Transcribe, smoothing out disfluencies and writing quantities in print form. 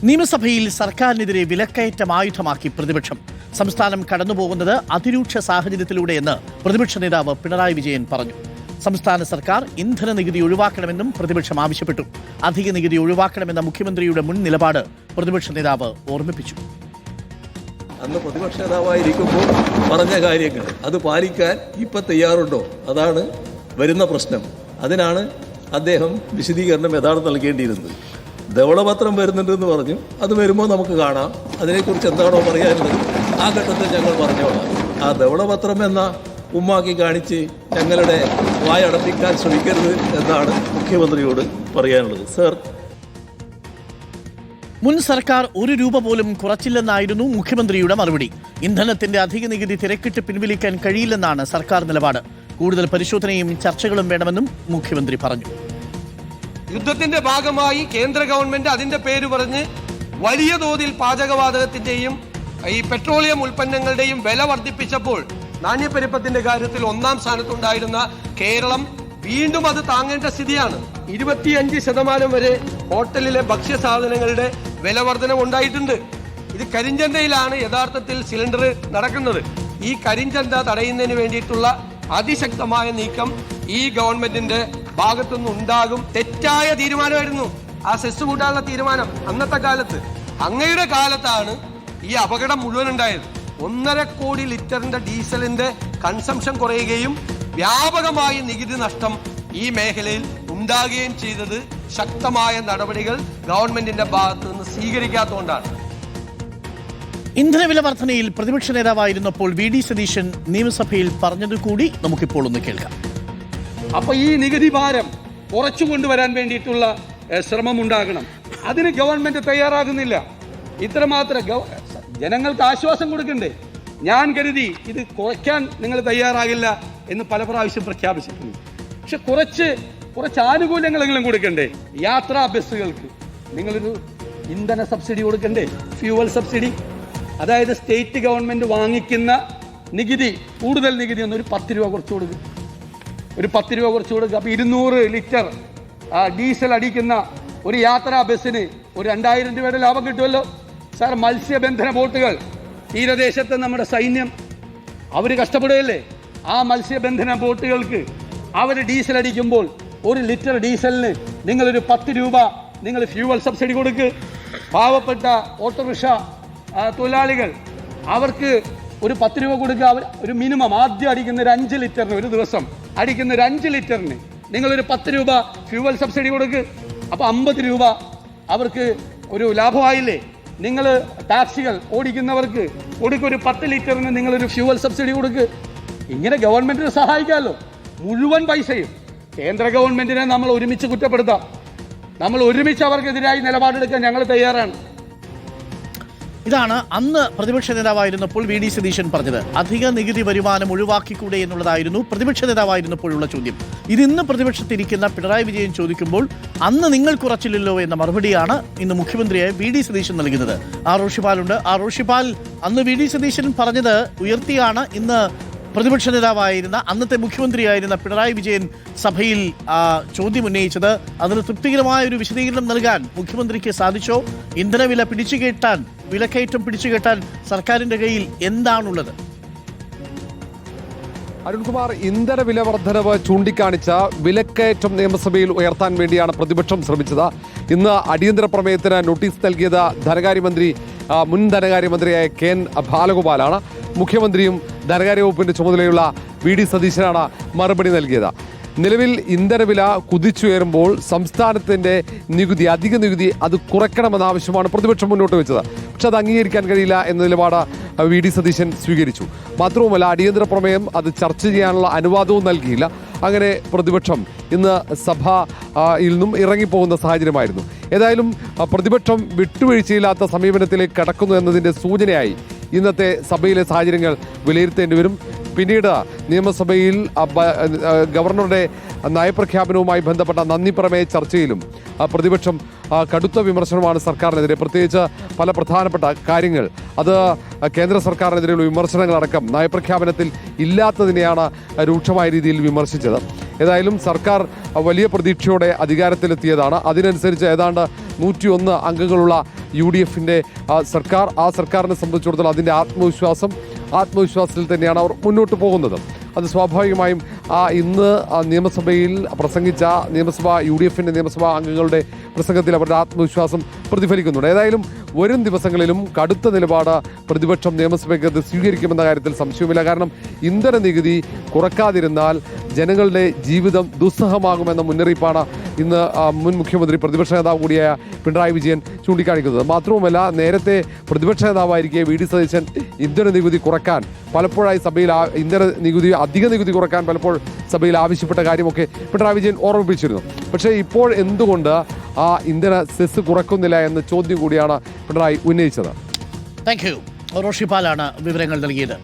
നിയമസഭയിൽ സർക്കാരിനെതിരെ വിലക്കയറ്റം ആയുധമാക്കി പ്രതിപക്ഷം. സംസ്ഥാനം കടന്നുപോകുന്നത് അതിരൂക്ഷ സാഹചര്യത്തിലൂടെയെന്ന് പ്രതിപക്ഷ നേതാവ് പിണറായി വിജയൻ പറഞ്ഞു. സംസ്ഥാന സർക്കാർ ഇന്ധന നികുതി ഒഴിവാക്കണമെന്നും പ്രതിപക്ഷം ആവശ്യപ്പെട്ടു. അധിക നികുതി ഒഴിവാക്കണമെന്ന മുഖ്യമന്ത്രിയുടെ മുൻ നിലപാട് പ്രതിപക്ഷ നേതാവ് ഓർമ്മിപ്പിച്ചു. അന്ന് പ്രതിപക്ഷ നേതാവായിരിക്കുമ്പോൾ പറഞ്ഞ കാര്യങ്ങൾ അത് പാലിക്കാൻ ഇപ്പം തയ്യാറുണ്ടോ? അതാണ് വരുന്ന പ്രശ്നം. അതിനാണ് അദ്ദേഹം വിശദീകരണം യഥാർത്ഥം നൽകേണ്ടിയിരുന്നത്. ധവളപത്രം വരുന്നുണ്ടെന്ന് പറഞ്ഞു. അത് വരുമ്പോൾ നമുക്ക് കാണാം. അതിനെക്കുറിച്ച് എന്താണോ പറയാനുള്ളത് ആ ഘട്ടത്തിൽ ഞങ്ങൾ പറഞ്ഞോളാം. ആ ധവളപത്രം എന്ന ഉമ്മാക്കി കാണിച്ച് ഞങ്ങളുടെ വായടപ്പിക്കാൻ ശ്രമിക്കരുത് എന്നാണ് മുഖ്യമന്ത്രിയോട് പറയാനുള്ളത്. സർ, മുൻ സർക്കാർ ഒരു രൂപ പോലും കുറച്ചില്ലെന്നായിരുന്നു മുഖ്യമന്ത്രിയുടെ മറുപടി. ഇന്ധനത്തിന്റെ അധിക നികുതി തിരക്കിട്ട് പിൻവലിക്കാൻ കഴിയില്ലെന്നാണ് സർക്കാർ നിലപാട്. കൂടുതൽ പരിശോധനയും ചർച്ചകളും വേണമെന്നും മുഖ്യമന്ത്രി പറഞ്ഞു. യുദ്ധത്തിന്റെ ഭാഗമായി കേന്ദ്ര ഗവൺമെന്റ് അതിന്റെ പേര് പറഞ്ഞ് വലിയ തോതിൽ പാചകവാതകത്തിന്റെയും ഈ പെട്രോളിയം ഉൽപ്പന്നങ്ങളുടെയും വില വർദ്ധിപ്പിച്ചപ്പോൾ നാണ്യപ്പെരുപ്പത്തിന്റെ കാര്യത്തിൽ ഒന്നാം സ്ഥാനത്തുണ്ടായിരുന്ന കേരളം വീണ്ടും അത് താങ്ങേണ്ട സ്ഥിതിയാണ്. 25% വരെ ഹോട്ടലിലെ ഭക്ഷ്യസാധനങ്ങളുടെ വില വർധന ഉണ്ടായിട്ടുണ്ട്. ഇത് കരിഞ്ചന്തയിലാണ് യഥാർത്ഥത്തിൽ സിലിണ്ടർ നടക്കുന്നത്. ഈ കരിഞ്ചന്ത തടയുന്നതിന് വേണ്ടിയിട്ടുള്ള അതിശക്തമായ നീക്കം ഈ ഗവൺമെന്റിന്റെ ഭാഗത്തുനിന്ന് ഉണ്ടാകും. തെറ്റായ തീരുമാനമായിരുന്നു ആ സെസ് കൂട്ടാനുള്ള തീരുമാനം അന്നത്തെ കാലത്ത്. അങ്ങയുടെ കാലത്താണ് ഈ അപകടം മുഴുവൻ ഉണ്ടായത്. 1.5 കോടി ലിറ്ററിന്റെ ഡീസലിന്റെ കൺസംഷൻ കുറയുകയും വ്യാപകമായ നികുതി നഷ്ടം ഈ മേഖലയിൽ ഉണ്ടാകുകയും ചെയ്തത് ശക്തമായ നടപടികൾ ഗവൺമെന്റിന്റെ ഭാഗത്തു നിന്ന് സ്വീകരിക്കാത്തതുകൊണ്ടാണ്. ഇന്ധനവില വർധനയിൽ പ്രതിപക്ഷ നേതാവായിരുന്നപ്പോൾ വി ഡി സതീശൻ നിയമസഭയിൽ പറഞ്ഞതുകൂടി നമുക്കിപ്പോൾ ഒന്ന് കേൾക്കാം. അപ്പൊ ഈ നികുതി ഭാരം കുറച്ചു കൊണ്ടുവരാൻ വേണ്ടിയിട്ടുള്ള ശ്രമം ഉണ്ടാകണം. അതിന് ഗവൺമെന്റ് തയ്യാറാകുന്നില്ല. ഇത്രമാത്രം ജനങ്ങൾക്ക് ആശ്വാസം കൊടുക്കണ്ടേ? ഞാൻ കരുതി ഇത് കുറയ്ക്കാൻ നിങ്ങൾ തയ്യാറാകില്ല എന്ന് പല പ്രാവശ്യം പ്രഖ്യാപിച്ചിട്ടുണ്ട്. പക്ഷെ കുറച്ച് ആനുകൂല്യങ്ങളെങ്കിലും കൊടുക്കണ്ടേ? യാത്രാ ബസ്സുകൾക്ക് നിങ്ങളൊരു ഇന്ധന സബ്സിഡി കൊടുക്കണ്ടേ? ഫ്യൂവൽ സബ്സിഡി, അതായത് സ്റ്റേറ്റ് ഗവൺമെന്റ് വാങ്ങിക്കുന്ന നികുതി, കൂടുതൽ നികുതി ഒന്ന് ഒരു 10 രൂപ കുറച്ച് കൊടുക്കും. ഒരു 10 രൂപ കുറച്ച് കൊടുക്കുക. അപ്പോൾ 200 ലിറ്റർ ഡീസൽ അടിക്കുന്ന ഒരു യാത്രാ ബസ്സിന് ഒരു 2000 രൂപയുടെ ലാഭം കിട്ടുമല്ലോ. സാർ, മത്സ്യബന്ധന ബോട്ടുകൾ, തീരദേശത്ത് നമ്മുടെ സൈന്യം അവർ കഷ്ടപ്പെടുകയല്ലേ? ആ മത്സ്യബന്ധന ബോട്ടുകൾക്ക് അവർ ഡീസൽ അടിക്കുമ്പോൾ 1 ലിറ്റർ ഡീസലിന് നിങ്ങളൊരു 10 രൂപ നിങ്ങൾ ഫ്യൂവൽ സബ്സിഡി കൊടുക്ക്. പാവപ്പെട്ട ഓട്ടോറിക്ഷ തൊഴിലാളികൾ അവർക്ക് ഒരു 10 രൂപ കൊടുക്കുക. അവർ ഒരു മിനിമം ആദ്യം അടിക്കുന്ന ഒരു 5 ലിറ്ററിന്, ഒരു ദിവസം അടിക്കുന്ന ഒരു 5 ലിറ്ററിന് നിങ്ങളൊരു 10 രൂപ ഫ്യൂവൽ സബ്സിഡി കൊടുക്ക്. അപ്പോൾ 50 രൂപ അവർക്ക് ഒരു ലാഭമായില്ലേ? നിങ്ങൾ ടാക്സികൾ ഓടിക്കുന്നവർക്ക് ഒരു 10 ലിറ്ററിന് നിങ്ങളൊരു ഫ്യൂവൽ സബ്സിഡി കൊടുക്ക്. ഇങ്ങനെ ഗവൺമെന്റിനെ സഹായിക്കാമല്ലോ. മുഴുവൻ പൈസയും കേന്ദ്ര ഗവൺമെന്റിനെ നമ്മൾ ഒരുമിച്ച് കുറ്റപ്പെടുത്താം. നമ്മൾ ഒരുമിച്ച് അവർക്കെതിരായി നിലപാടെടുക്കാൻ ഞങ്ങൾ തയ്യാറാണ്. ഇതാണ് അന്ന് പ്രതിപക്ഷ നേതാവായിരുന്നപ്പോൾ വി ഡി സതീശൻ പറഞ്ഞത്. അധിക നികുതി വരുമാനം ഒഴിവാക്കിക്കൂടെ എന്നുള്ളതായിരുന്നു പ്രതിപക്ഷ നേതാവായിരുന്നപ്പോഴുള്ള ചോദ്യം. ഇതിന്ന് പ്രതിപക്ഷത്തിരിക്കുന്ന പിണറായി വിജയൻ ചോദിക്കുമ്പോൾ അന്ന് നിങ്ങൾ കുറച്ചില്ലല്ലോ എന്ന മറുപടിയാണ് ഇന്ന് മുഖ്യമന്ത്രിയായ വി ഡി സതീശൻ നൽകുന്നത്. റോഷിപാലുണ്ട്. റോഷിപാൽ, അന്ന് വി ഡി സതീശൻ പറഞ്ഞത് ഉയർത്തിയാണ് ഇന്ന് പ്രതിപക്ഷ നേതാവായിരുന്ന അന്നത്തെ മുഖ്യമന്ത്രിയായിരുന്ന പിണറായി വിജയൻ സഭയിൽ ചോദ്യം ഉന്നയിച്ചത്. അതിന് തൃപ്തികരമായ ഒരു വിശദീകരണം നൽകാൻ മുഖ്യമന്ത്രിക്ക് സാധിച്ചോ? ഇന്ധനവില പിടിച്ചുകെട്ടാൻ, വിലക്കയറ്റം പിടിച്ചുകെട്ടാൻ സർക്കാരിന്റെ കയ്യിൽ എന്താണുള്ളത്? അരുൺകുമാർ, ഇന്ധന വില വർധനവ് ചൂണ്ടിക്കാണിച്ച വിലക്കയറ്റം നിയമസഭയിൽ ഉയർത്താൻ വേണ്ടിയാണ് പ്രതിപക്ഷം ശ്രമിച്ചത്. ഇന്ന് അടിയന്തര പ്രമേയത്തിന് നോട്ടീസ് നൽകിയത് മുൻ ധനകാര്യമന്ത്രിയായ കെ.എൻ. ബാലഗോപാലാണ്. മുഖ്യമന്ത്രിയും ധനകാര്യ വകുപ്പിന്റെ ചുമതലയുള്ള വി ഡി സതീശനാണ് മറുപടി നൽകിയത്. നിലവിൽ ഇന്ധനവില കുതിച്ചുയരുമ്പോൾ സംസ്ഥാനത്തിന്റെ അധിക നികുതി അത് കുറയ്ക്കണമെന്ന ആവശ്യമാണ് പ്രതിപക്ഷം മുന്നോട്ട് വെച്ചത്. പക്ഷെ അത് അംഗീകരിക്കാൻ കഴിയില്ല എന്ന നിലപാട് വി ഡി സതീശൻ സ്വീകരിച്ചു. മാത്രവുമല്ല, അടിയന്തര പ്രമേയം അത് ചർച്ച ചെയ്യാനുള്ള അനുവാദവും നൽകിയില്ല. അങ്ങനെ പ്രതിപക്ഷം ഇന്ന് സഭയിൽ നിന്നും ഇറങ്ങിപ്പോകുന്ന സാഹചര്യമായിരുന്നു. ഏതായാലും പ്രതിപക്ഷം വിട്ടുവീഴ്ചയില്ലാത്ത സമീപനത്തിലേക്ക് കടക്കുന്നു എന്നതിന്റെ സൂചനയായി ഇന്നത്തെ സഭയിലെ സാഹചര്യങ്ങൾ വിലയിരുത്തേണ്ടി വരും. പിന്നീട് നിയമസഭയിൽ ഗവർണറുടെ നയപ്രഖ്യാപനവുമായി ബന്ധപ്പെട്ട നന്ദി പ്രമേയ ചർച്ചയിലും പ്രതിപക്ഷം കടുത്ത വിമർശനമാണ് സർക്കാരിനെതിരെ. പ്രത്യേകിച്ച് പല പ്രധാനപ്പെട്ട കാര്യങ്ങൾ, അത് കേന്ദ്ര സർക്കാരിനെതിരെയുള്ള വിമർശനങ്ങളടക്കം നയപ്രഖ്യാപനത്തിൽ ഇല്ലാത്തതിനെയാണ് രൂക്ഷമായ രീതിയിൽ വിമർശിച്ചത്. ഏതായാലും സർക്കാർ വലിയ പ്രതീക്ഷയോടെ അധികാരത്തിലെത്തിയതാണ്. അതിനനുസരിച്ച് ഏതാണ്ട് 101 അംഗങ്ങളുള്ള UDF-ന്റെ സർക്കാർ, ആ സർക്കാരിനെ സംബന്ധിച്ചിടത്തോളം അതിൻ്റെ ആത്മവിശ്വാസത്തിൽ തന്നെയാണ് അവർ മുന്നോട്ട് പോകുന്നത്. അത് സ്വാഭാവികമായും ഇന്ന് നിയമസഭയിൽ പ്രസംഗിച്ച UDF-ന്റെ നിയമസഭാ അംഗങ്ങളുടെ പ്രസംഗത്തിൽ അവരുടെ ആത്മവിശ്വാസം പ്രതിഫലിക്കുന്നുണ്ട്. ഏതായാലും വരും ദിവസങ്ങളിലും കടുത്ത നിലപാട് പ്രതിപക്ഷം നിയമസഭയ്ക്കകത്ത് സ്വീകരിക്കുമെന്ന കാര്യത്തിൽ സംശയമില്ല. കാരണം ഇന്ധന നികുതി കുറക്കാതിരുന്നാൽ ജനങ്ങളുടെ ജീവിതം ദുസ്സഹമാകുമെന്ന മുന്നറിയിപ്പാണ് ഇന്ന് മുൻ മുഖ്യമന്ത്രി പ്രതിപക്ഷ നേതാവ് കൂടിയായ പിണറായി വിജയൻ ചൂണ്ടിക്കാണിക്കുന്നത്. മാത്രവുമല്ല, നേരത്തെ പ്രതിപക്ഷ നേതാവായിരിക്കെ VD സതീശൻ ഇന്ധന നികുതി കുറക്കാൻ പലപ്പോഴായി സഭയിൽ അധിക നികുതി കുറക്കാൻ പലപ്പോൾ സഭയിൽ ആവശ്യപ്പെട്ട കാര്യമൊക്കെ പിണറായി വിജയൻ ഓർമ്മിപ്പിച്ചിരുന്നു. പക്ഷേ ഇപ്പോൾ എന്തുകൊണ്ട് ആ ഇന്ധന സെസ് കുറക്കുന്നില്ല എന്ന ചോദ്യം കൂടിയാണ് പിണറായി ഉന്നയിച്ചത്. Thank you. റോഷിപാലാണ് വിവരങ്ങൾ നൽകിയത്.